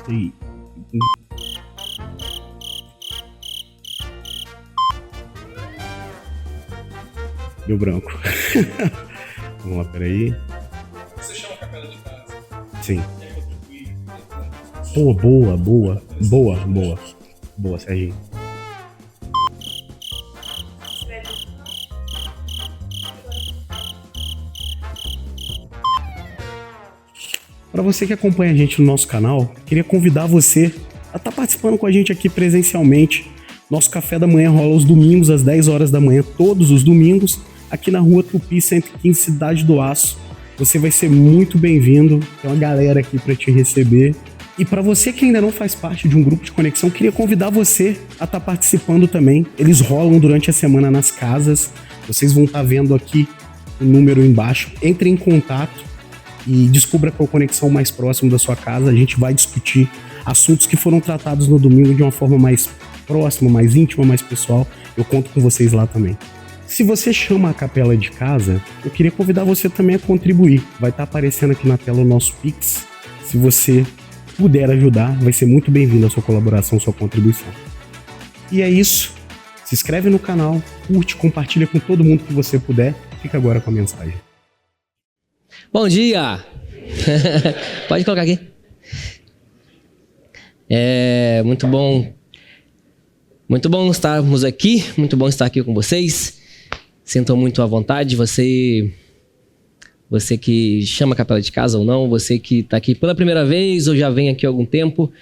E... Deu branco. Vamos lá, peraí. Você chama a capela de casa? Sim. Pô, boa, Serginho. Para você que acompanha a gente no nosso canal, queria convidar você a estar participando com a gente aqui presencialmente. Nosso café da manhã rola aos domingos, às 10 horas da manhã, todos os domingos, aqui na Rua Tupi 115, Cidade do Aço. Você vai ser muito bem-vindo, tem uma galera aqui para te receber. E para você que ainda não faz parte de um grupo de conexão, queria convidar você a estar participando também. Eles rolam durante a semana nas casas, vocês vão estar vendo aqui o número embaixo. Entre em contato e descubra qual conexão mais próximo da sua casa. A gente vai discutir assuntos que foram tratados no domingo de uma forma mais próxima, mais íntima, mais pessoal. Eu conto com vocês lá também. Se você chama a capela de casa, eu queria convidar você também a contribuir. Vai estar aparecendo aqui na tela o nosso Pix. Se você puder ajudar, vai ser muito bem-vindo a sua colaboração, a sua contribuição. E é isso. Se inscreve no canal, curte, compartilha com todo mundo que você puder. Fica agora com a mensagem. Bom dia! Pode colocar aqui. Muito bom estarmos aqui, muito bom estar aqui com vocês. Sintam muito à vontade, você que chama a capela de casa ou não, você que está aqui pela primeira vez ou já vem aqui há algum tempo,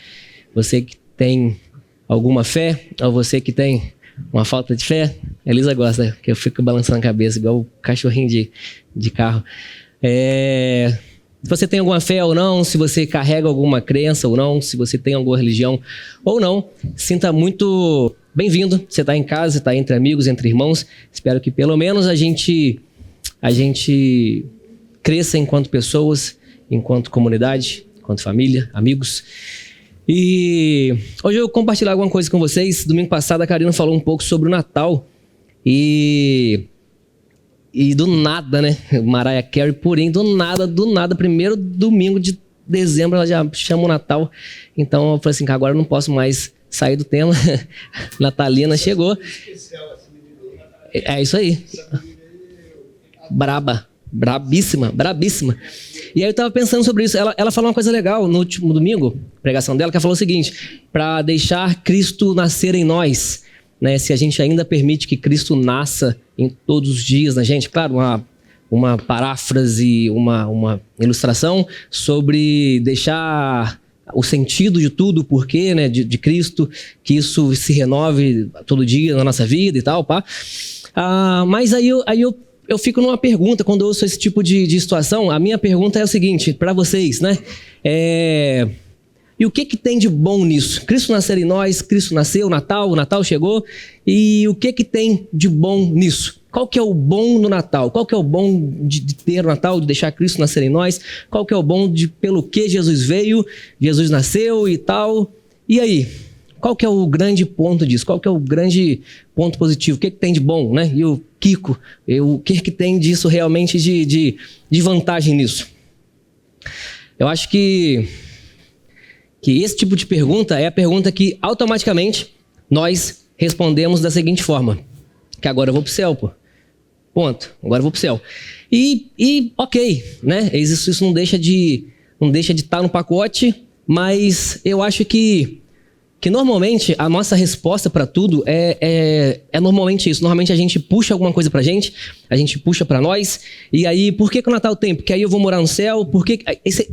você que tem alguma fé ou você que tem uma falta de fé. A Elisa gosta, que eu fico balançando a cabeça igual o cachorrinho de carro. Se você tem alguma fé ou não, se você carrega alguma crença ou não, se você tem alguma religião ou não, sinta muito bem-vindo. Você está em casa, está entre amigos, entre irmãos. Espero que pelo menos a gente cresça enquanto pessoas, enquanto comunidade, enquanto família, amigos. E hoje eu vou compartilhar alguma coisa com vocês. Domingo passado a Karina falou um pouco sobre o Natal e do nada, né? Mariah Carey, porém, do nada, primeiro domingo de dezembro, ela já chama o Natal. Então eu falei assim, agora eu não posso mais sair do tema. Natalina chegou. É isso aí. Brabíssima. E aí eu tava pensando sobre isso. Ela falou uma coisa legal no último domingo, pregação dela, que ela falou o seguinte: para deixar Cristo nascer em nós, né? Se a gente ainda permite que Cristo nasça em todos os dias na gente, claro, uma paráfrase, uma ilustração sobre deixar o sentido de tudo, o porquê, né, de Cristo, que isso se renove todo dia na nossa vida e tal, pá. Mas aí eu fico numa pergunta, quando eu ouço esse tipo de situação, a minha pergunta é o seguinte, para vocês, né? E o que tem de bom nisso? Cristo nascer em nós, Cristo nasceu, o Natal chegou, e o que tem de bom nisso? Qual que é o bom no Natal? Qual que é o bom de ter o Natal, de deixar Cristo nascer em nós? Qual que é o bom pelo que Jesus veio, Jesus nasceu e tal? E aí? Qual que é o grande ponto disso? Qual que é o grande ponto positivo? O que tem de bom, né? E o Kiko, o que tem disso realmente de vantagem nisso? Eu acho que esse tipo de pergunta é a pergunta que automaticamente nós respondemos da seguinte forma: que agora eu vou pro céu, pô. Ponto. Agora eu vou pro céu. E ok, né? Isso não deixa de estar no pacote, mas eu acho que normalmente a nossa resposta para tudo é normalmente isso. Normalmente a gente puxa alguma coisa pra gente, a gente puxa pra nós, e aí, por que o Natal tem? Porque aí eu vou morar no céu, porque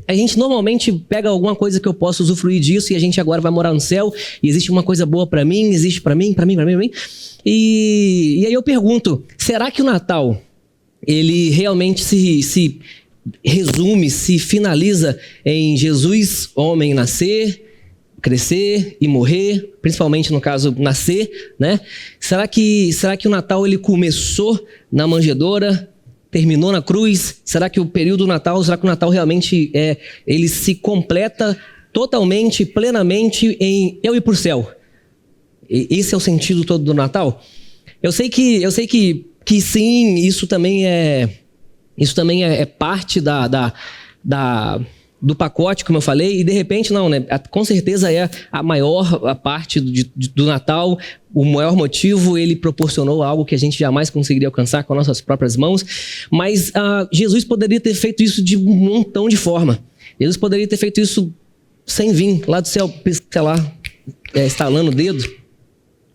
a gente normalmente pega alguma coisa que eu posso usufruir disso e a gente agora vai morar no céu, e existe uma coisa boa pra mim, existe pra mim. E aí eu pergunto, será que o Natal, ele realmente se resume, se finaliza em Jesus, homem, nascer, crescer e morrer, principalmente no caso nascer, né? Será que o Natal ele começou na manjedoura, terminou na cruz? Será que o período do Natal, será que o Natal realmente ele se completa totalmente, plenamente em eu ir pro céu? Esse é o sentido todo do Natal? Eu sei que sim, isso também é parte do pacote, como eu falei, e de repente não, né? Com certeza é a maior parte do Natal, o maior motivo, ele proporcionou algo que a gente jamais conseguiria alcançar com nossas próprias mãos, mas Jesus poderia ter feito isso de um montão de forma. Jesus poderia ter feito isso sem vir, lá do céu, sei lá, estalando o dedo,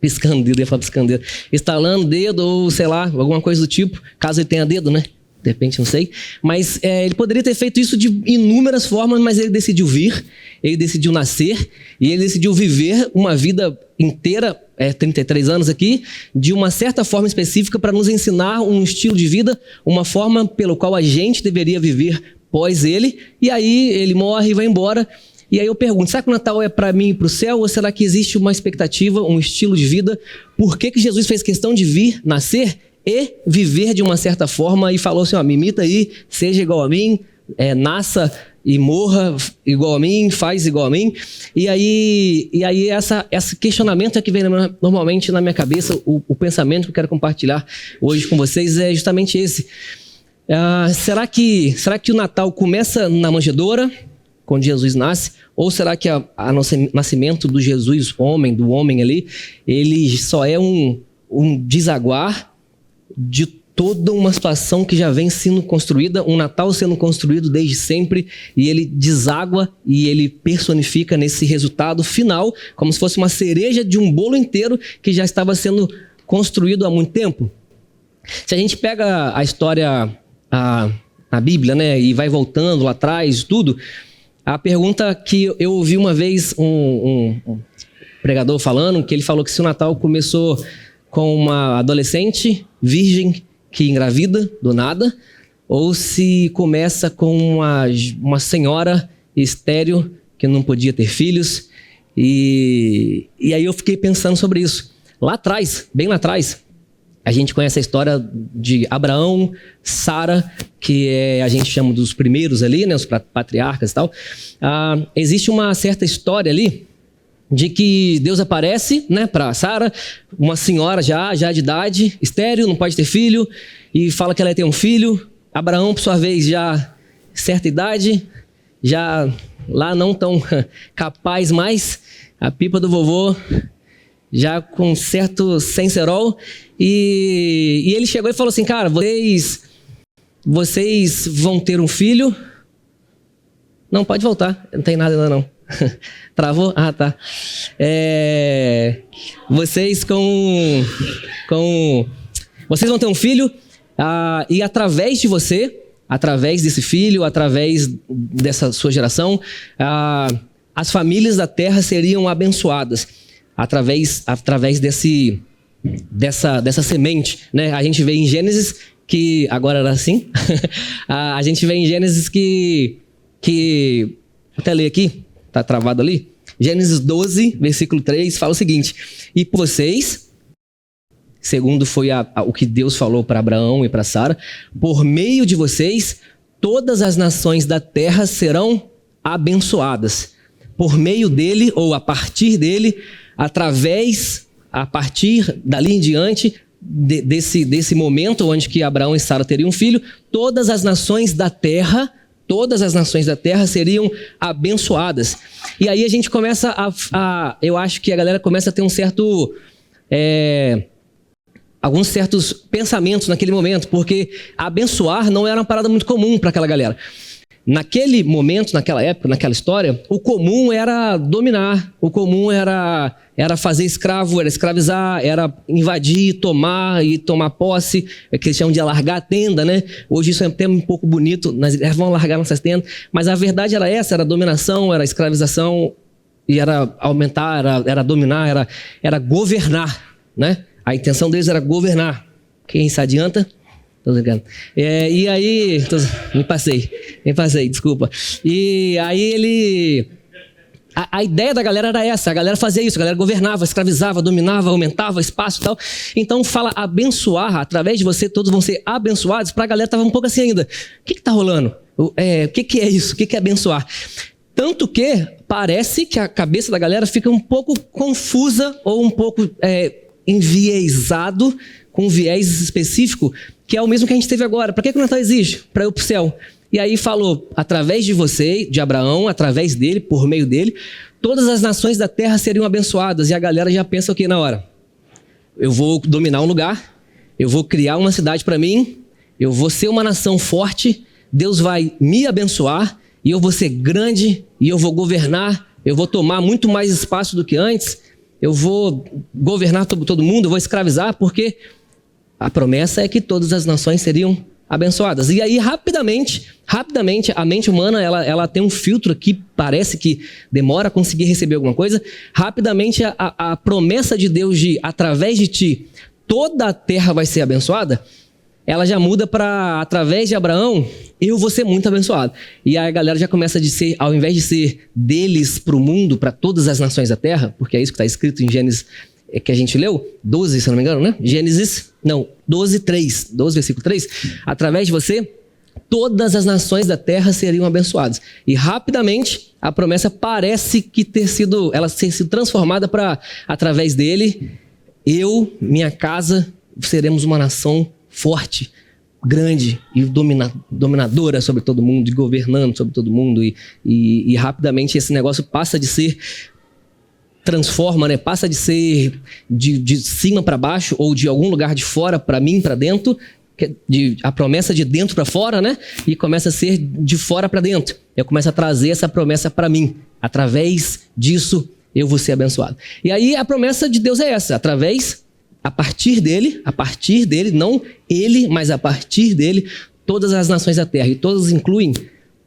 piscando o dedo, ia falar piscando o dedo, estalando o dedo ou sei lá, alguma coisa do tipo, caso ele tenha dedo, né? De repente, não sei. Mas ele poderia ter feito isso de inúmeras formas, mas ele decidiu vir, ele decidiu nascer e ele decidiu viver uma vida inteira, 33 anos aqui, de uma certa forma específica para nos ensinar um estilo de vida, uma forma pelo qual a gente deveria viver pós ele. E aí ele morre e vai embora. E aí eu pergunto, será que o Natal é para mim e para o céu? Ou será que existe uma expectativa, um estilo de vida? Por que Jesus fez questão de vir, nascer e viver de uma certa forma e falou assim, ó, me imita aí, seja igual a mim, nasça e morra igual a mim, faz igual a mim. E aí esse questionamento é que vem normalmente na minha cabeça, o pensamento que eu quero compartilhar hoje com vocês é justamente esse. Será que o Natal começa na manjedoura, quando Jesus nasce, ou será que o nascimento do Jesus homem, do homem ali, ele só é um desaguar de toda uma situação que já vem sendo construída, um Natal sendo construído desde sempre, e ele deságua e ele personifica nesse resultado final, como se fosse uma cereja de um bolo inteiro que já estava sendo construído há muito tempo? Se a gente pega a história, a Bíblia, né, e vai voltando lá atrás, tudo, a pergunta que eu ouvi uma vez um pregador falando, que ele falou que se o Natal começou com uma adolescente virgem que engravida do nada, ou se começa com uma senhora estéril que não podia ter filhos. E aí eu fiquei pensando sobre isso. Lá atrás, bem lá atrás, a gente conhece a história de Abraão, Sara, que a gente chama dos primeiros ali, né, os patriarcas e tal. Existe uma certa história ali de que Deus aparece, né, para Sara, uma senhora já de idade, estéril, não pode ter filho, e fala que ela ia ter um filho. Abraão, por sua vez, já certa idade, já lá não tão capaz mais, a pipa do vovô, já com certo senserol, e ele chegou e falou assim, cara, vocês vão ter um filho? Não, pode voltar, não tem nada ainda não. Travou? Ah, tá. Vocês vocês vão ter um filho, e através de você, através desse filho, através dessa sua geração, as famílias da terra seriam abençoadas através dessa semente, né? A gente vê em Gênesis que agora era assim. A gente vê em Gênesis que vou até ler aqui. Está travado ali? Gênesis 12, versículo 3, fala o seguinte: e por vocês, segundo foi o que Deus falou para Abraão e para Sara, por meio de vocês, todas as nações da terra serão abençoadas. Por meio dele, ou a partir dele, a partir dali em diante, desse momento onde que Abraão e Sara teriam um filho, todas as nações da terra seriam abençoadas. E aí a gente começa eu acho que a galera começa a ter alguns certos pensamentos naquele momento, porque abençoar não era uma parada muito comum para aquela galera. Naquele momento, naquela época, naquela história, o comum era dominar, o comum era fazer escravo, era escravizar, era invadir, tomar posse, que eles chamam de alargar a tenda, né? Hoje isso é um termo um pouco bonito, eles vão alargar nossas tendas, mas a verdade era essa, era dominação, era escravização, e era aumentar, era dominar, era governar, né? A intenção deles era governar. Quem se adianta? Tô brincando. E aí... Me passei, desculpa. E aí a ideia da galera era essa, a galera fazia isso, a galera governava, escravizava, dominava, aumentava espaço e tal. Então fala abençoar, através de você todos vão ser abençoados, pra galera tava um pouco assim ainda. O que tá rolando? O que é isso? O que é abençoar? Tanto que parece que a cabeça da galera fica um pouco confusa ou um pouco enviesado, com um viés específico, que é o mesmo que a gente teve agora. Para que o Natal existe? Para ir para o céu. E aí falou, através de você, de Abraão, através dele, por meio dele, todas as nações da terra seriam abençoadas. E a galera já pensa o que na hora? Eu vou dominar um lugar, eu vou criar uma cidade para mim, eu vou ser uma nação forte, Deus vai me abençoar, e eu vou ser grande, e eu vou governar, eu vou tomar muito mais espaço do que antes, eu vou governar todo mundo, eu vou escravizar, porque a promessa é que todas as nações seriam abençoadas. E aí, rapidamente, a mente humana, ela tem um filtro que parece que demora a conseguir receber alguma coisa. Rapidamente, a promessa de Deus de, através de ti, toda a terra vai ser abençoada, ela já muda para, através de Abraão, eu vou ser muito abençoado. E aí a galera já começa a ser, ao invés de ser deles para o mundo, para todas as nações da terra, porque é isso que está escrito em Gênesis, que a gente leu, 12, se eu não me engano, né? 12, versículo 3. Através de você, todas as nações da terra seriam abençoadas. E rapidamente, a promessa parece que ter sido transformada para, através dele, eu, minha casa, seremos uma nação forte, grande e dominadora sobre todo mundo, e governando sobre todo mundo. E rapidamente esse negócio passa de ser... transforma, né? Passa de ser de cima para baixo ou de algum lugar de fora para mim, para dentro, a promessa de dentro para fora, né? E começa a ser de fora para dentro. Eu começo a trazer essa promessa para mim. Através disso, eu vou ser abençoado. E aí a promessa de Deus é essa, a partir dele, não ele, mas a partir dele, todas as nações da terra, e todas incluem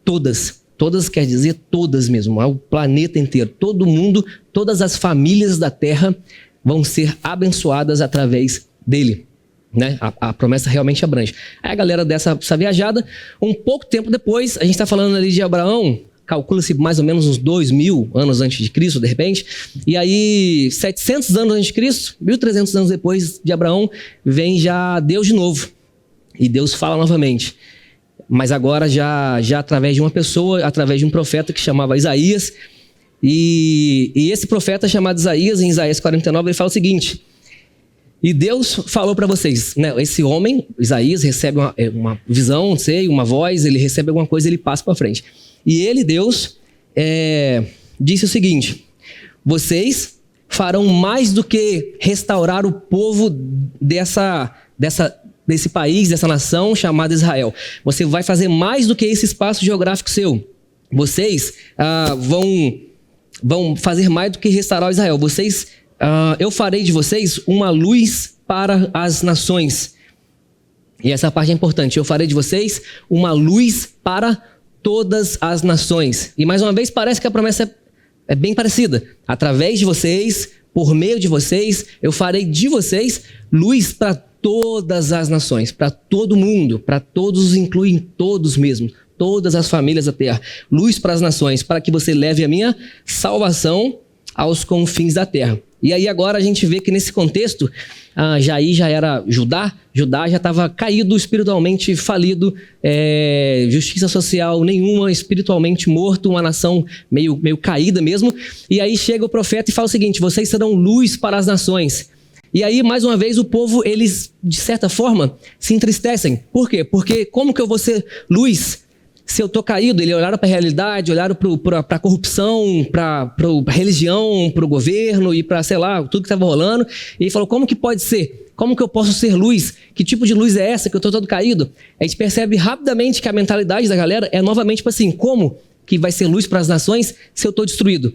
todas. Todas quer dizer todas mesmo, é o planeta inteiro, todo mundo, todas as famílias da terra vão ser abençoadas através dele, né? A promessa realmente abrange. Aí a galera dessa viajada, um pouco tempo depois, a gente está falando ali de Abraão, calcula-se mais ou menos uns 2000 anos antes de Cristo, de repente, e aí 700 anos antes de Cristo, 1300 anos depois de Abraão, vem já Deus de novo, e Deus fala novamente. Mas agora já através de uma pessoa, através de um profeta que chamava Isaías. E esse profeta chamado Isaías, em Isaías 49, ele fala o seguinte: e Deus falou para vocês, né? Esse homem, Isaías, recebe uma visão, não sei, uma voz, ele recebe alguma coisa, ele passa para frente. E ele, Deus, disse o seguinte: vocês farão mais do que restaurar o povo desse país, dessa nação chamada Israel. Você vai fazer mais do que esse espaço geográfico seu. Vocês vão fazer mais do que restaurar Israel. Eu farei de vocês uma luz para as nações. E essa parte é importante. Eu farei de vocês uma luz para todas as nações. E mais uma vez parece que a promessa é bem parecida. Através de vocês, por meio de vocês, eu farei de vocês luz para todas as nações, para todo mundo, para todos, incluem todos mesmo, todas as famílias da terra. Luz para as nações, para que você leve a minha salvação aos confins da terra. E aí agora a gente vê que nesse contexto, já era Judá já estava caído, espiritualmente falido, justiça social nenhuma, espiritualmente morto, uma nação meio caída mesmo. E aí chega o profeta e fala o seguinte: vocês serão luz para as nações. E aí, mais uma vez, o povo, eles, de certa forma, se entristecem. Por quê? Porque como que eu vou ser luz se eu estou caído? Eles olharam para a realidade, olharam para a corrupção, para a religião, para o governo e para, sei lá, tudo que estava rolando. E ele falou: como que pode ser? Como que eu posso ser luz? Que tipo de luz é essa que eu estou todo caído? A gente percebe rapidamente que a mentalidade da galera é novamente tipo assim: como que vai ser luz para as nações se eu estou destruído?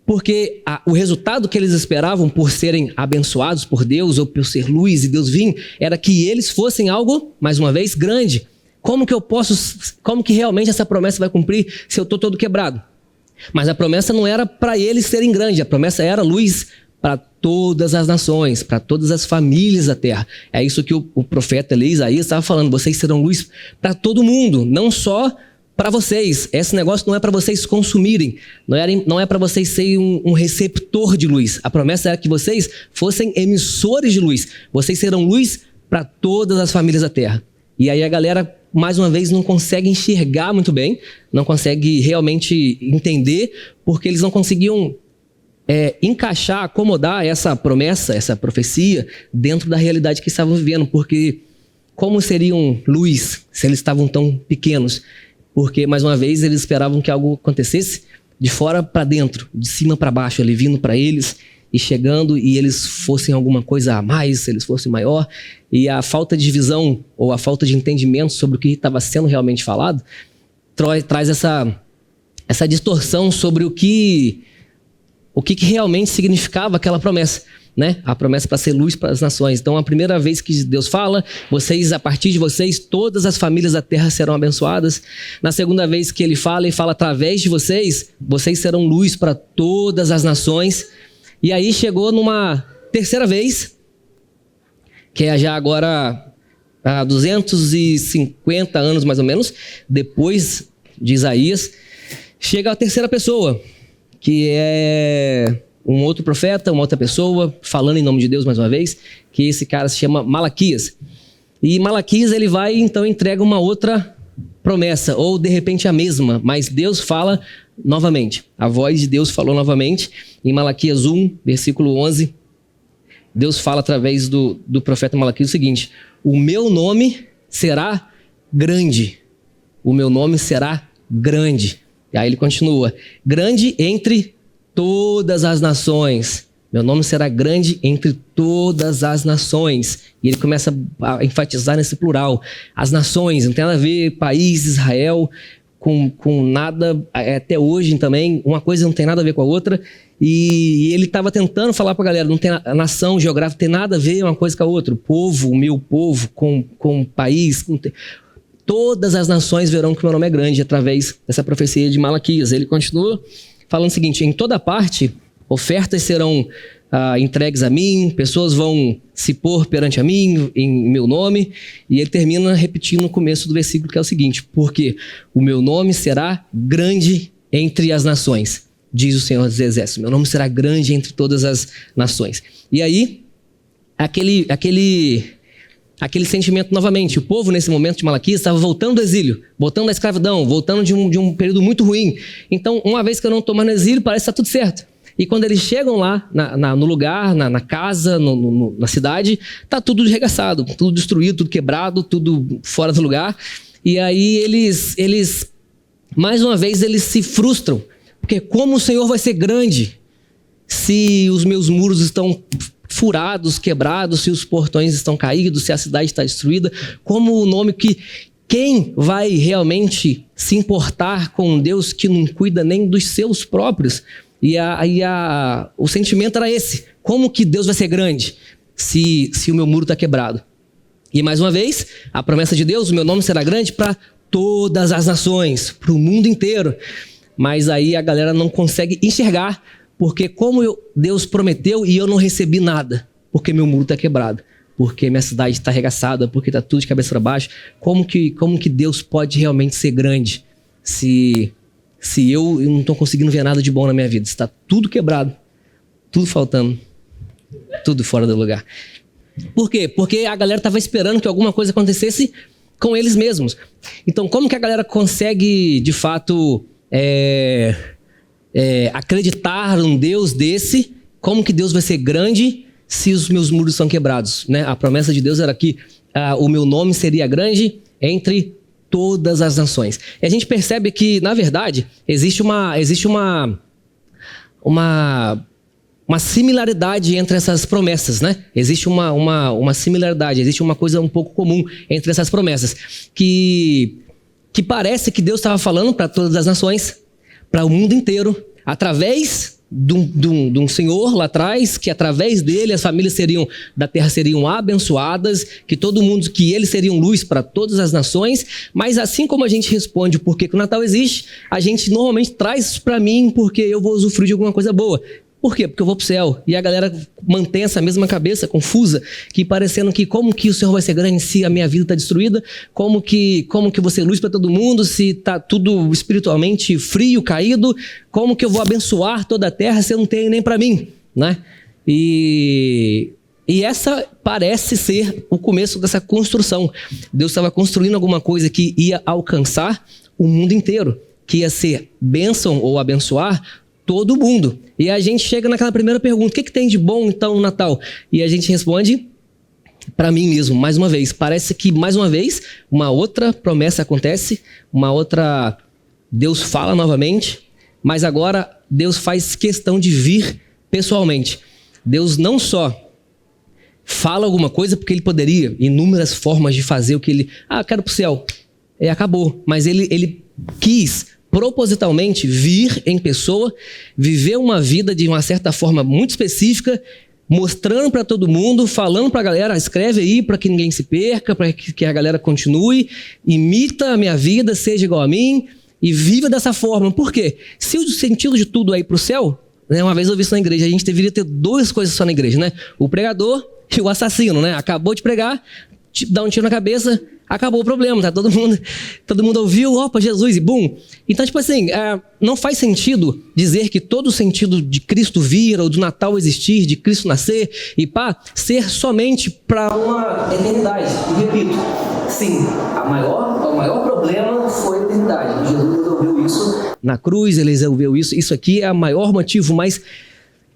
Porque o resultado que eles esperavam por serem abençoados por Deus ou por ser luz e Deus vir, era que eles fossem algo, mais uma vez, grande. Como que realmente essa promessa vai cumprir se eu estou todo quebrado? Mas a promessa não era para eles serem grandes, a promessa era luz para todas as nações, para todas as famílias da terra. É isso que o profeta ali, Isaías, estava falando: vocês serão luz para todo mundo, não só para vocês. Esse negócio não é para vocês consumirem, não é para vocês serem um receptor de luz. A promessa era que vocês fossem emissores de luz. Vocês serão luz para todas as famílias da terra. E aí a galera, mais uma vez, não consegue enxergar muito bem, não consegue realmente entender, porque eles não conseguiam encaixar, acomodar essa promessa, essa profecia dentro da realidade que estavam vivendo. Porque como seriam luz se eles estavam tão pequenos? porque, mais uma vez, eles esperavam que algo acontecesse de fora para dentro, de cima para baixo, ele vindo para eles e chegando, e eles fossem alguma coisa a mais, eles fossem maior, e a falta de visão ou a falta de entendimento sobre o que estava sendo realmente falado traz essa distorção sobre o que realmente significava aquela promessa, né? A promessa para ser luz para as nações. Então, a primeira vez que Deus fala, a partir de vocês, todas as famílias da terra serão abençoadas. Na segunda vez que ele fala através de vocês, vocês serão luz para todas as nações. E aí chegou numa terceira vez, que é já agora há 250 anos mais ou menos, depois de Isaías, chega a terceira pessoa, que é um outro profeta, uma outra pessoa, falando em nome de Deus mais uma vez, que esse cara se chama Malaquias. E Malaquias, ele vai, então, entrega uma outra promessa, ou de repente a mesma, mas Deus fala novamente. A voz de Deus falou novamente, em Malaquias 1, versículo 11, Deus fala através do profeta Malaquias o seguinte: o meu nome será grande. O meu nome será grande. E aí ele continua: grande entre todas as nações. Meu nome será grande entre todas as nações. E ele começa a enfatizar nesse plural. As nações, não tem nada a ver país, Israel, com nada, até hoje também, uma coisa não tem nada a ver com a outra. E ele estava tentando falar para a galera, não tem a nação geográfica, tem nada a ver uma coisa com a outra. O povo, o meu povo, com país, todas as nações verão que o meu nome é grande, através dessa profecia de Malaquias. Ele continua falando o seguinte: em toda parte, ofertas serão entregues a mim, pessoas vão se pôr perante a mim, em meu nome. E ele termina repetindo no começo do versículo, que é o seguinte: porque o meu nome será grande entre as nações, diz o Senhor dos Exércitos. Meu nome será grande entre todas as nações. E aí, aquele sentimento novamente. O povo, nesse momento de Malaquias, estava voltando do exílio, voltando da escravidão, voltando de um período muito ruim. Então, uma vez que eu não estou mais no exílio, parece que está tudo certo. E quando eles chegam lá, no lugar, na casa, na cidade, está tudo desregaçado, tudo destruído, tudo quebrado, tudo fora do lugar. E aí eles mais uma vez, eles se frustram. Porque como o Senhor vai ser grande se os meus muros estão furados, quebrados, se os portões estão caídos, se a cidade está destruída? Como o nome que... Quem vai realmente se importar com um Deus que não cuida nem dos seus próprios? O sentimento era esse: como que Deus vai ser grande se o meu muro está quebrado? E mais uma vez, a promessa de Deus: o meu nome será grande para todas as nações, para o mundo inteiro. Mas aí a galera não consegue enxergar, porque Deus prometeu e eu não recebi nada, porque meu muro está quebrado, porque minha cidade está arregaçada, porque está tudo de cabeça para baixo. Como que Deus pode realmente ser grande se eu não estou conseguindo ver nada de bom na minha vida? Está tudo quebrado, tudo faltando, tudo fora do lugar. Por quê? Porque a galera estava esperando que alguma coisa acontecesse com eles mesmos. Então, como que a galera consegue, de fato, acreditar num Deus desse? Como que Deus vai ser grande se os meus muros são quebrados, né? A promessa de Deus era que o meu nome seria grande entre todas as nações. E a gente percebe que, na verdade, existe uma similaridade entre essas promessas, né? Existe uma similaridade, existe uma coisa um pouco comum entre essas promessas, que parece que Deus estava falando para todas as nações, para o mundo inteiro, através de um Senhor lá atrás, que através dele as famílias da terra seriam abençoadas, que eles seriam luz para todas as nações. Mas assim como a gente responde por que o Natal existe, a gente normalmente traz isso para mim porque eu vou usufruir de alguma coisa boa. Por quê? Porque eu vou pro céu. E a galera mantém essa mesma cabeça confusa, que parecendo que como que o Senhor vai ser grande se a minha vida está destruída? Como que vou ser luz para todo mundo se está tudo espiritualmente frio, caído? Como que eu vou abençoar toda a terra se eu não tenho nem para mim, né? E essa parece ser o começo dessa construção. Deus estava construindo alguma coisa que ia alcançar o mundo inteiro, que ia ser bênção ou abençoar todo mundo. E a gente chega naquela primeira pergunta: o que tem de bom então no Natal? E a gente responde para mim mesmo, mais uma vez. Parece que, mais uma vez, uma outra promessa acontece, Deus fala novamente, mas agora Deus faz questão de vir pessoalmente. Deus não só fala alguma coisa, porque ele poderia, inúmeras formas de fazer o que ele... quero pro céu. Acabou. Mas ele quis propositalmente vir em pessoa, viver uma vida de uma certa forma muito específica, mostrando para todo mundo, falando para a galera, escreve aí para que ninguém se perca, para que a galera continue, imita a minha vida, seja igual a mim e viva dessa forma. Por quê? Se o sentido de tudo é ir para o céu, né, uma vez eu vi isso na igreja, a gente deveria ter duas coisas só na igreja, né? O pregador e o assassino, né? Acabou de pregar, dá um tiro na cabeça, acabou o problema, tá? Todo mundo ouviu, opa, Jesus, e bum. Então, tipo assim, não faz sentido dizer que todo o sentido de Cristo vir, ou do Natal existir, de Cristo nascer, e ser somente para uma eternidade. E repito, sim, o maior problema foi a eternidade. Jesus resolveu isso na cruz, ele resolveu isso. Isso aqui é o maior motivo, mas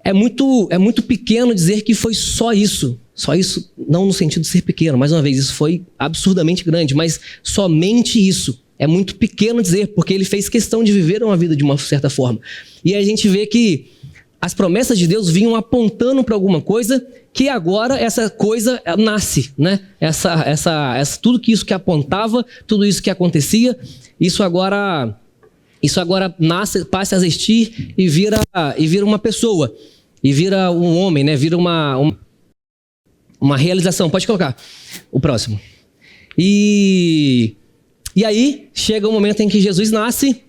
é muito pequeno dizer que foi só isso. Só isso, não no sentido de ser pequeno, mais uma vez, isso foi absurdamente grande, mas somente isso. É muito pequeno dizer, porque ele fez questão de viver uma vida de uma certa forma. E a gente vê que as promessas de Deus vinham apontando para alguma coisa, que agora essa coisa nasce, né? Tudo isso que apontava, tudo isso que acontecia, isso agora nasce, passa a existir e vira uma pessoa, e vira um homem, né? Vira uma realização. Pode colocar o próximo. E aí chega o momento em que Jesus nasce.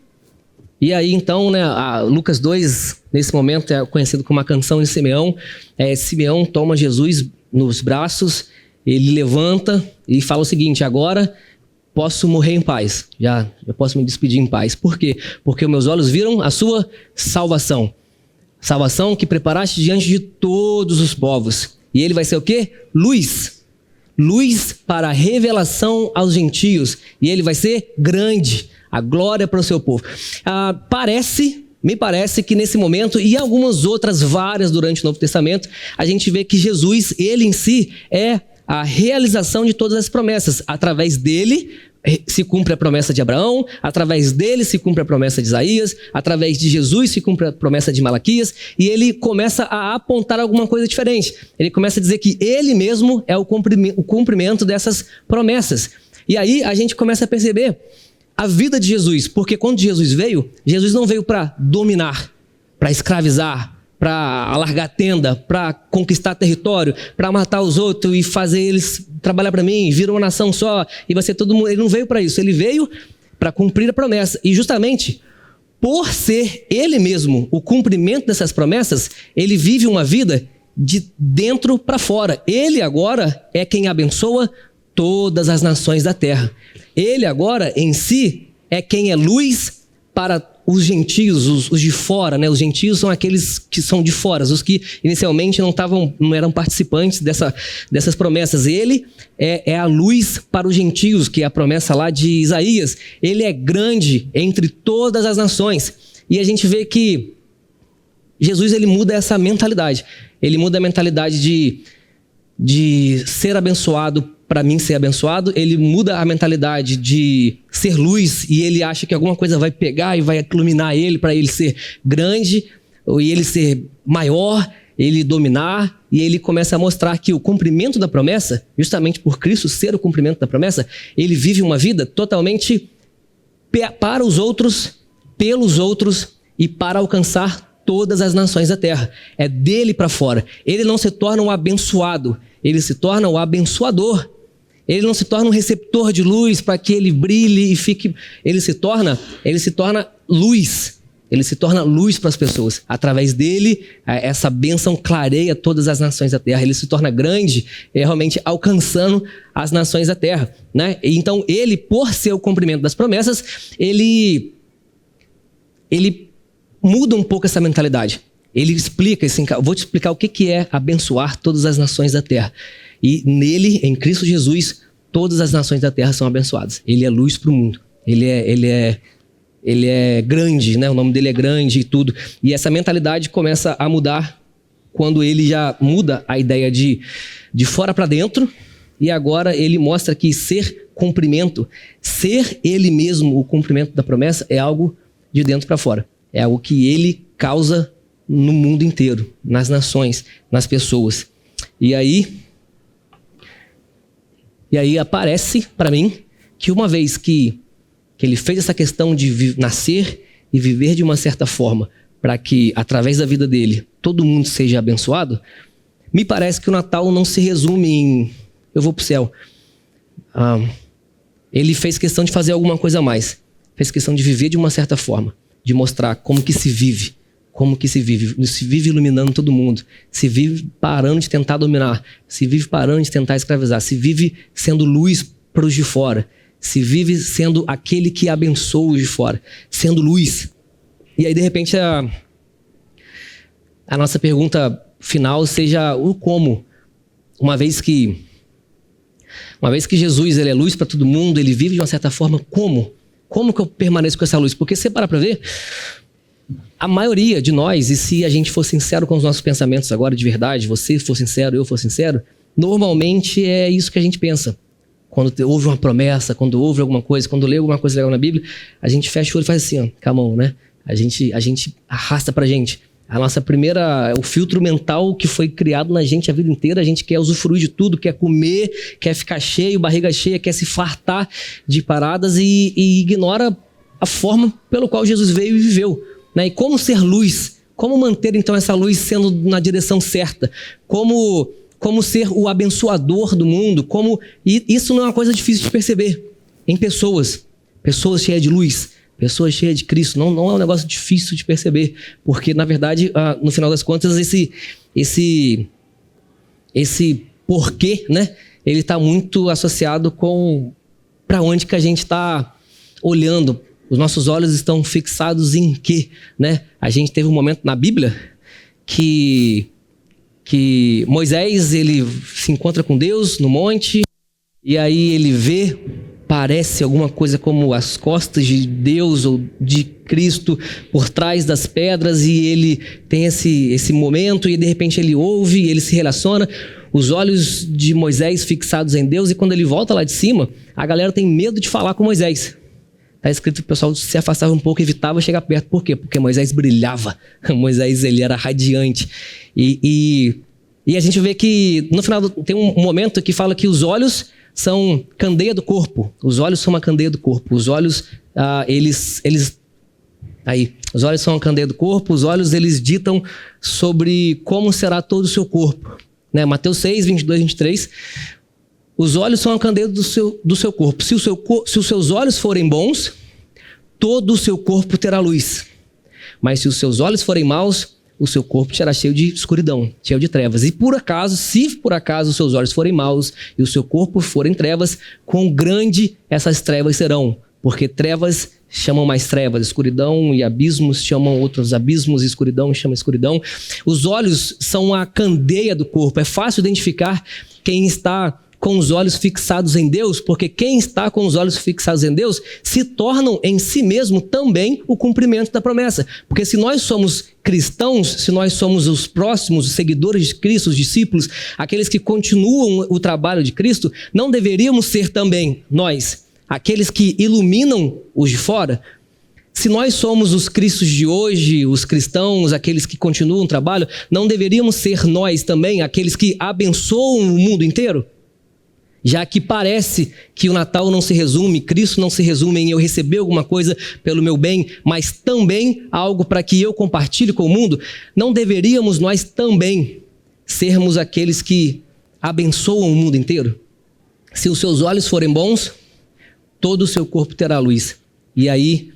E aí então, né, Lucas 2, nesse momento é conhecido como a canção de Simeão. Simeão toma Jesus nos braços, ele levanta e fala o seguinte: agora posso morrer em paz, já posso me despedir em paz. Por quê? Porque meus olhos viram a sua salvação. Salvação que preparaste diante de todos os povos. E ele vai ser o quê? Luz. Luz para a revelação aos gentios. E ele vai ser grande. A glória para o seu povo. Me parece que nesse momento, e algumas outras várias durante o Novo Testamento, a gente vê que Jesus, ele em si, é a realização de todas as promessas. Através dele se cumpre a promessa de Abraão, através dele se cumpre a promessa de Isaías, através de Jesus se cumpre a promessa de Malaquias, e ele começa a apontar alguma coisa diferente. Ele começa a dizer que ele mesmo é o cumprimento dessas promessas. E aí a gente começa a perceber a vida de Jesus, porque quando Jesus não veio para dominar, para escravizar, para alargar tenda, para conquistar território, para matar os outros e fazer eles trabalhar para mim, vir uma nação só, e vai ser todo mundo. Ele não veio para isso, ele veio para cumprir a promessa. E justamente por ser ele mesmo o cumprimento dessas promessas, ele vive uma vida de dentro para fora. Ele agora é quem abençoa todas as nações da terra. Ele agora em si é quem é luz para os gentios, os de fora, né? Os gentios são aqueles que são de fora, os que inicialmente não eram participantes dessas promessas. Ele é a luz para os gentios, que é a promessa lá de Isaías. Ele é grande entre todas as nações. E a gente vê que Jesus, ele muda essa mentalidade. Ele muda a mentalidade de ser abençoado para mim ser abençoado. Ele muda a mentalidade de ser luz e ele acha que alguma coisa vai pegar e vai iluminar ele para ele ser grande, e ele ser maior, ele dominar, e ele começa a mostrar que o cumprimento da promessa, justamente por Cristo ser o cumprimento da promessa, ele vive uma vida totalmente para os outros, pelos outros e para alcançar todas as nações da terra. É dele para fora. Ele não se torna um abençoado, ele se torna o abençoador. Ele não se torna um receptor de luz para que ele brilhe e fique... Ele se torna luz. Ele se torna luz para as pessoas. Através dele, essa bênção clareia todas as nações da terra. Ele se torna grande, realmente alcançando as nações da terra, né? Então, ele, por ser o cumprimento das promessas, ele muda um pouco essa mentalidade. Ele explica assim: vou te explicar o que é abençoar todas as nações da terra. E nele, em Cristo Jesus, todas as nações da terra são abençoadas. Ele é luz para o mundo. Ele é grande, né? O nome dele é grande e tudo. E essa mentalidade começa a mudar quando ele já muda a ideia de fora para dentro, e agora ele mostra que ser cumprimento, ser ele mesmo o cumprimento da promessa é algo de dentro para fora. É algo que ele causa no mundo inteiro, nas nações, nas pessoas. E aí aparece para mim que uma vez que ele fez essa questão de nascer e viver de uma certa forma, para que através da vida dele todo mundo seja abençoado, me parece que o Natal não se resume em eu vou para o céu. Ele fez questão de fazer alguma coisa a mais. Fez questão de viver de uma certa forma, de mostrar como que se vive. Como que se vive iluminando todo mundo, se vive parando de tentar dominar, se vive parando de tentar escravizar, se vive sendo luz para os de fora, se vive sendo aquele que abençoa os de fora, sendo luz. E aí de repente a nossa pergunta final seja o como. Uma vez que Jesus ele é luz para todo mundo, ele vive de uma certa forma, como? Como que eu permaneço com essa luz? Porque se você parar para ver, a maioria de nós, e se a gente for sincero com os nossos pensamentos agora de verdade, você for sincero, eu for sincero, normalmente é isso que a gente pensa. Quando houve uma promessa, quando houve alguma coisa, quando lê alguma coisa legal na Bíblia, a gente fecha o olho e faz assim, ó, com a mão, né? A gente arrasta pra gente. A nossa primeira, o filtro mental que foi criado na gente a vida inteira, a gente quer usufruir de tudo, quer comer, quer ficar cheio, barriga cheia, quer se fartar de paradas e ignora a forma pelo qual Jesus veio e viveu. Né? E como ser luz? Como manter então essa luz sendo na direção certa? Como ser o abençoador do mundo? E isso não é uma coisa difícil de perceber em pessoas cheias de luz, pessoas cheias de Cristo. Não é um negócio difícil de perceber, porque na verdade, no final das contas, esse porquê, né? Ele está muito associado com para onde que a gente está olhando. Os nossos olhos estão fixados em quê? Né? A gente teve um momento na Bíblia que Moisés ele se encontra com Deus no monte e aí ele vê, parece alguma coisa como as costas de Deus ou de Cristo por trás das pedras e ele tem esse momento e de repente ele ouve, ele se relaciona, os olhos de Moisés fixados em Deus e quando ele volta lá de cima, a galera tem medo de falar com Moisés. Está escrito que o pessoal se afastava um pouco, evitava chegar perto. Por quê? Porque Moisés brilhava. Moisés ele era radiante. E a gente vê que no final tem um momento que fala que os olhos são candeia do corpo. Os olhos são uma candeia do corpo. Os olhos, os olhos são a candeia do corpo. Os olhos eles ditam sobre como será todo o seu corpo. Né? Mateus 6, 22, 23. Os olhos são a candeia do seu corpo. Se os seus olhos forem bons, todo o seu corpo terá luz. Mas se os seus olhos forem maus, o seu corpo será cheio de escuridão, cheio de trevas. E se por acaso os seus olhos forem maus e o seu corpo forem trevas, quão grande essas trevas serão. Porque trevas chamam mais trevas, escuridão e abismos chamam outros abismos, e escuridão chama escuridão. Os olhos são a candeia do corpo. É fácil identificar quem está com os olhos fixados em Deus, porque quem está com os olhos fixados em Deus se tornam em si mesmo também o cumprimento da promessa. Porque se nós somos cristãos, se nós somos os próximos, os seguidores de Cristo, os discípulos, aqueles que continuam o trabalho de Cristo, não deveríamos ser também nós, aqueles que iluminam os de fora? Se nós somos os cristos de hoje, os cristãos, aqueles que continuam o trabalho, não deveríamos ser nós também, aqueles que abençoam o mundo inteiro? Já que parece que o Natal não se resume, Cristo não se resume em eu receber alguma coisa pelo meu bem, mas também algo para que eu compartilhe com o mundo, não deveríamos nós também sermos aqueles que abençoam o mundo inteiro? Se os seus olhos forem bons, todo o seu corpo terá luz. E aí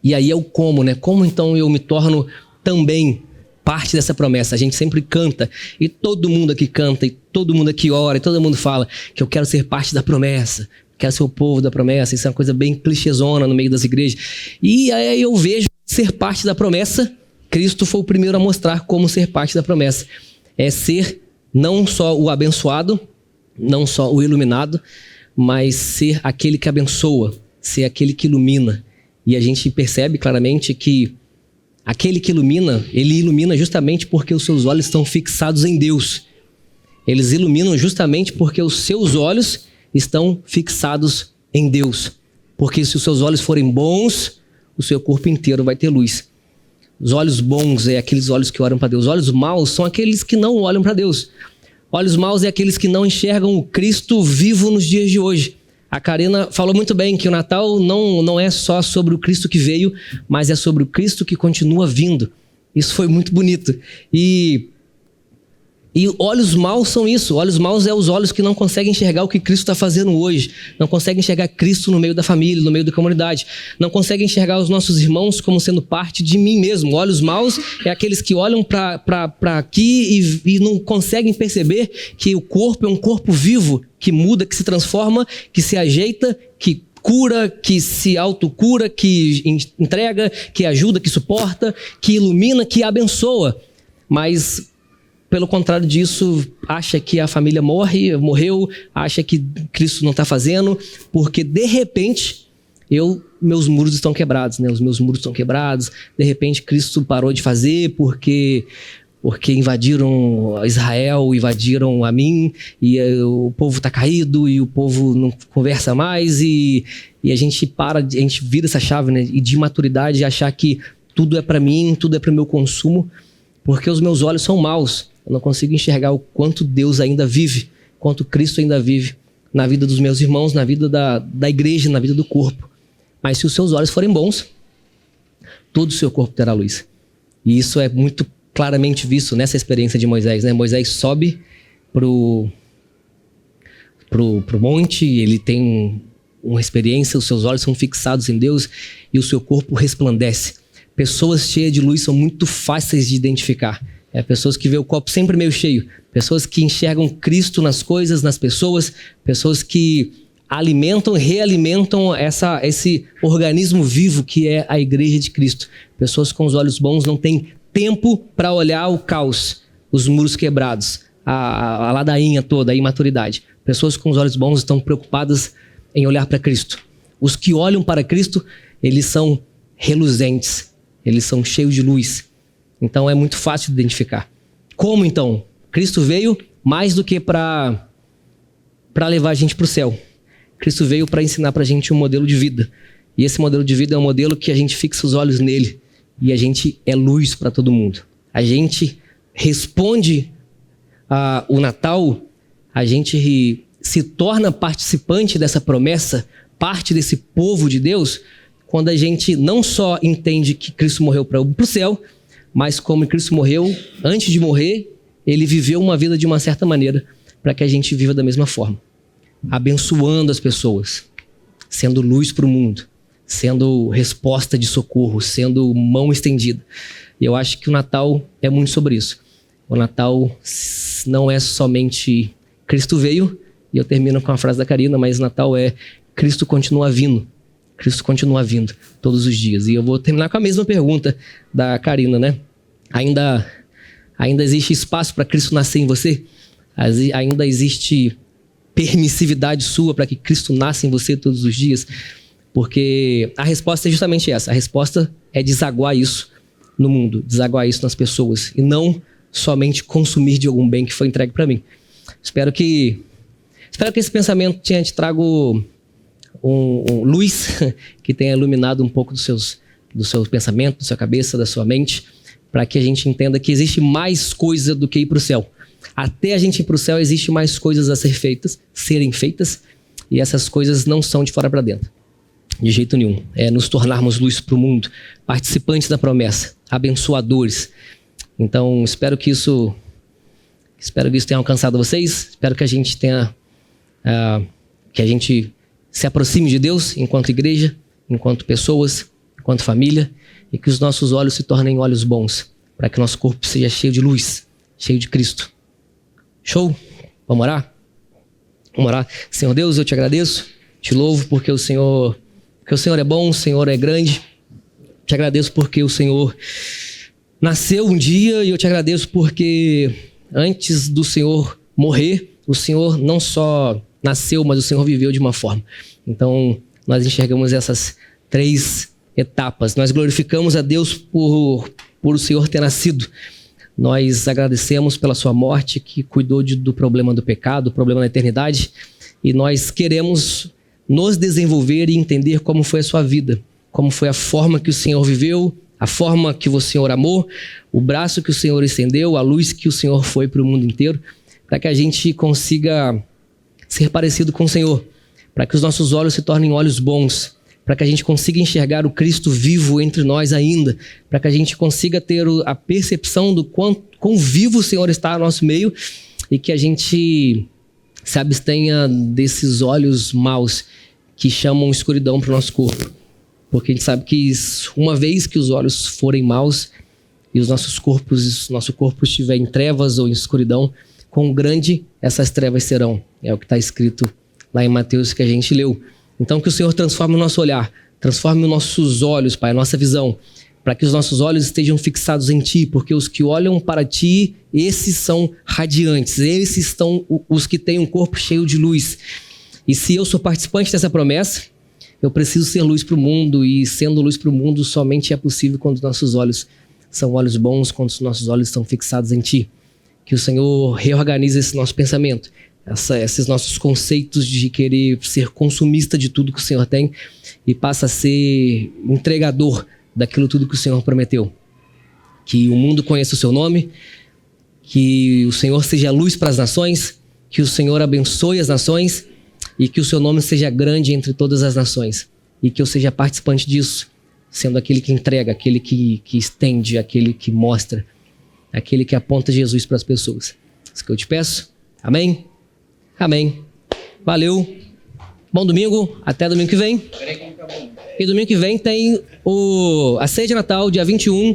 é o como, né? Como então eu me torno também parte dessa promessa? A gente sempre canta, e todo mundo aqui canta, e todo mundo aqui ora, e todo mundo fala que eu quero ser parte da promessa, quero ser o povo da promessa. Isso é uma coisa bem clichêzona no meio das igrejas. E aí eu vejo ser parte da promessa, Cristo foi o primeiro a mostrar como ser parte da promessa. É ser não só o abençoado, não só o iluminado, mas ser aquele que abençoa, ser aquele que ilumina. E a gente percebe claramente que aquele que ilumina, ele ilumina justamente porque os seus olhos estão fixados em Deus. Eles iluminam justamente porque os seus olhos estão fixados em Deus. Porque se os seus olhos forem bons, o seu corpo inteiro vai ter luz. Os olhos bons é aqueles olhos que olham para Deus. Os olhos maus são aqueles que não olham para Deus. Olhos maus é aqueles que não enxergam o Cristo vivo nos dias de hoje. A Karina falou muito bem que o Natal não é só sobre o Cristo que veio, mas é sobre o Cristo que continua vindo. Isso foi muito bonito. E olhos maus são isso. Olhos maus é os olhos que não conseguem enxergar o que Cristo está fazendo hoje. Não conseguem enxergar Cristo no meio da família, no meio da comunidade. Não conseguem enxergar os nossos irmãos como sendo parte de mim mesmo. Olhos maus é aqueles que olham para aqui e não conseguem perceber que o corpo é um corpo vivo, que muda, que se transforma, que se ajeita, que cura, que se autocura, que entrega, que ajuda, que suporta, que ilumina, que abençoa. Mas pelo contrário disso, acha que a família morreu, acha que Cristo não está fazendo, porque de repente meus muros estão quebrados, né? Os meus muros estão quebrados, de repente Cristo parou de fazer porque invadiram Israel, invadiram a mim, e o povo está caído, e o povo não conversa mais, e a gente a gente vira essa chave, né? E de maturidade, achar que tudo é para mim, tudo é para o meu consumo, porque os meus olhos são maus. Eu não consigo enxergar o quanto Deus ainda vive, quanto Cristo ainda vive na vida dos meus irmãos, na vida da igreja, na vida do corpo. Mas se os seus olhos forem bons, todo o seu corpo terá luz. E isso é muito claramente visto nessa experiência de Moisés, né? Moisés sobe pro monte, ele tem uma experiência, os seus olhos são fixados em Deus e o seu corpo resplandece. Pessoas cheias de luz são muito fáceis de identificar. Pessoas que vê o copo sempre meio cheio, pessoas que enxergam Cristo nas coisas, nas pessoas, pessoas que alimentam, realimentam esse organismo vivo que é a igreja de Cristo. Pessoas com os olhos bons não têm tempo para olhar o caos, os muros quebrados, a ladainha toda, a imaturidade. Pessoas com os olhos bons estão preocupadas em olhar para Cristo. Os que olham para Cristo, eles são reluzentes, eles são cheios de luz. Então é muito fácil de identificar. Como então? Cristo veio mais do que para levar a gente para o céu. Cristo veio para ensinar para a gente um modelo de vida. E esse modelo de vida é um modelo que a gente fixa os olhos nele. E a gente é luz para todo mundo. A gente responde ao Natal, a gente se torna participante dessa promessa, parte desse povo de Deus, quando a gente não só entende que Cristo morreu para o céu, mas como Cristo morreu, antes de morrer, ele viveu uma vida de uma certa maneira, para que a gente viva da mesma forma. Abençoando as pessoas, sendo luz para o mundo, sendo resposta de socorro, sendo mão estendida. E eu acho que o Natal é muito sobre isso. O Natal não é somente Cristo veio, e eu termino com a frase da Karina, mas o Natal é Cristo continua vindo. Cristo continua vindo todos os dias. E eu vou terminar com a mesma pergunta da Karina, né? Ainda existe espaço para Cristo nascer em você? Ainda existe permissividade sua para que Cristo nasça em você todos os dias? Porque a resposta é justamente essa. A resposta é desaguar isso no mundo, desaguar isso nas pessoas e não somente consumir de algum bem que foi entregue para mim. Espero que esse pensamento tenha te trago luz, que tenha iluminado um pouco do seu pensamento, da sua cabeça, da sua mente, para que a gente entenda que existe mais coisa do que ir para o céu. Até a gente ir para o céu, existe mais coisas a serem feitas, e essas coisas não são de fora para dentro. De jeito nenhum. É nos tornarmos luz para o mundo, participantes da promessa, abençoadores. Então, espero que isso tenha alcançado vocês. Espero que a gente se aproxime de Deus enquanto igreja, enquanto pessoas, enquanto família, e que os nossos olhos se tornem olhos bons, para que nosso corpo seja cheio de luz, cheio de Cristo. Show? Vamos orar? Vamos orar. Senhor Deus, eu te agradeço, te louvo porque o Senhor é bom, o Senhor é grande. Te agradeço porque o Senhor nasceu um dia, e eu te agradeço porque antes do Senhor morrer, o Senhor não só nasceu, mas o Senhor viveu de uma forma. Então, nós enxergamos essas 3 etapas. Nós glorificamos a Deus por o Senhor ter nascido. Nós agradecemos pela sua morte, que cuidou do problema do pecado, do problema da eternidade. E nós queremos nos desenvolver e entender como foi a sua vida, como foi a forma que o Senhor viveu, a forma que o Senhor amou, o braço que o Senhor estendeu, a luz que o Senhor foi para o mundo inteiro, para que a gente consiga ser parecido com o Senhor, para que os nossos olhos se tornem olhos bons, para que a gente consiga enxergar o Cristo vivo entre nós ainda, para que a gente consiga ter a percepção do quão vivo o Senhor está no nosso meio e que a gente se abstenha desses olhos maus que chamam escuridão para o nosso corpo. Porque a gente sabe que uma vez que os olhos forem maus e os nosso corpo estiver em trevas ou em escuridão, quão grande essas trevas serão. É o que está escrito lá em Mateus que a gente leu. Então que o Senhor transforme o nosso olhar, transforme os nossos olhos, Pai, a nossa visão, para que os nossos olhos estejam fixados em Ti, porque os que olham para Ti, esses são radiantes, esses são os que têm um corpo cheio de luz. E se eu sou participante dessa promessa, eu preciso ser luz para o mundo, e sendo luz para o mundo somente é possível quando os nossos olhos são olhos bons, quando os nossos olhos estão fixados em Ti. Que o Senhor reorganize esse nosso pensamento, esses nossos conceitos de querer ser consumista de tudo que o Senhor tem e passa a ser entregador daquilo tudo que o Senhor prometeu. Que o mundo conheça o Seu nome, que o Senhor seja luz para as nações, que o Senhor abençoe as nações e que o Seu nome seja grande entre todas as nações e que eu seja participante disso, sendo aquele que entrega, aquele que estende, aquele que mostra, aquele que aponta Jesus para as pessoas. Isso que eu te peço. Amém? Amém. Valeu. Bom domingo. Até domingo que vem. E domingo que vem tem a ceia de Natal, dia 21.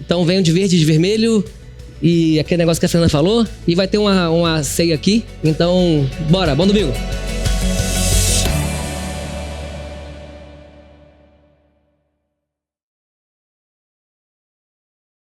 Então venham de verde e de vermelho. E aquele negócio que a Fernanda falou. E vai ter uma ceia aqui. Então, bora. Bom domingo.